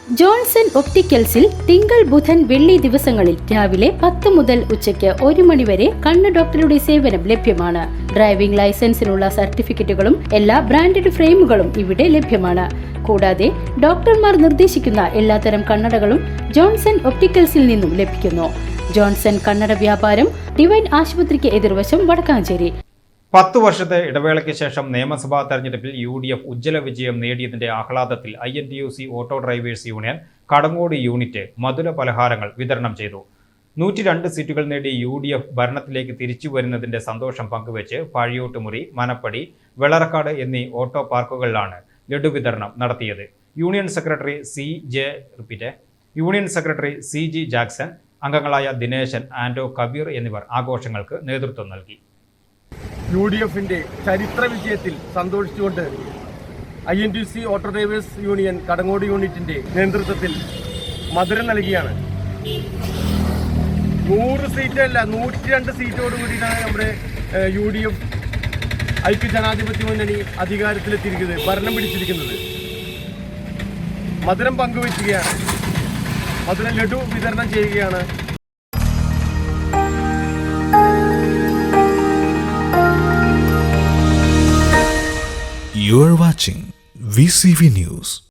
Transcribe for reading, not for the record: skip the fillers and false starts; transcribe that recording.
Johnson ഒപ്റ്റിക്കൽസിൽ തിങ്കൾ ബുധൻ വെള്ളി ദിവസങ്ങളിൽ രാവിലെ 10 മുതൽ ഉച്ചയ്ക്ക് 1 മണി വരെ കണ്ണ് ഡോക്ടറുടെ സേവനം ലഭ്യമാണ്. ഡ്രൈവിംഗ് ലൈസൻസിനുള്ള സർട്ടിഫിക്കറ്റുകളും എല്ലാ ബ്രാൻഡഡ് ഫ്രെയിമുകളും ഇവിടെ ലഭ്യമാണ്. കൂടാതെ ഡോക്ടർമാർ നിർദ്ദേശിക്കുന്ന എല്ലാത്തരം കണ്ണടകളും ജോൺസൺ ഒപ്റ്റിക്കൽസിൽ നിന്നും ലഭിക്കുന്നു. ജോൺസൺ കണ്ണട വ്യാപാരം ഡിവൈൻ ആശുപത്രിക്ക് എതിർവശം വടക്കാഞ്ചേരി. 10 വർഷത്തെ ഇടവേളയ്ക്ക് ശേഷം നിയമസഭാ തെരഞ്ഞെടുപ്പിൽ UDF ഉജ്ജ്വല വിജയം നേടിയതിന്റെ ആഹ്ലാദത്തിൽ INTUC auto drivers union Kadangode unit മധുര പലഹാരങ്ങൾ വിതരണം ചെയ്തു. 102 സീറ്റുകൾ നേടി UDF ഭരണത്തിലേക്ക് തിരിച്ചു വരുന്നതിന്റെ സന്തോഷം പങ്കുവെച്ച് പാഴിയോട്ടുമുറി, മനപ്പടി, വെള്ളറക്കാട് എന്നീ ഓട്ടോ പാർക്കുകളിലാണ് ലഡു വിതരണം നടത്തിയത്. യൂണിയൻ സെക്രട്ടറി CG ജാക്സൺ, അംഗങ്ങളായ ദിനേശൻ, ആൻഡോ, കബീർ എന്നിവർ ആഘോഷങ്ങൾക്ക് നേതൃത്വം നൽകി. UDFന്റെ ചരിത്ര വിജയത്തിൽ സന്തോഷിച്ചുകൊണ്ട് INTUC auto drivers union Kadangode യൂണിറ്റിന്റെ നേതൃത്വത്തിൽ മധുരം നൽകിയാണ്. 100 സീറ്റല്ല 102 സീറ്റോട് കൂടിയാണ് നമ്മുടെ UDF ഐക്യജനാധിപത്യ മുന്നണി അധികാരത്തിലെത്തിയിരിക്കുന്നത്, ഭരണം പിടിച്ചിരിക്കുന്നത്. മധുരം പങ്കുവയ്ക്കുകയാണ്, മധുരം ലഡു വിതരണം ചെയ്യുകയാണ്. You are watching VCV News.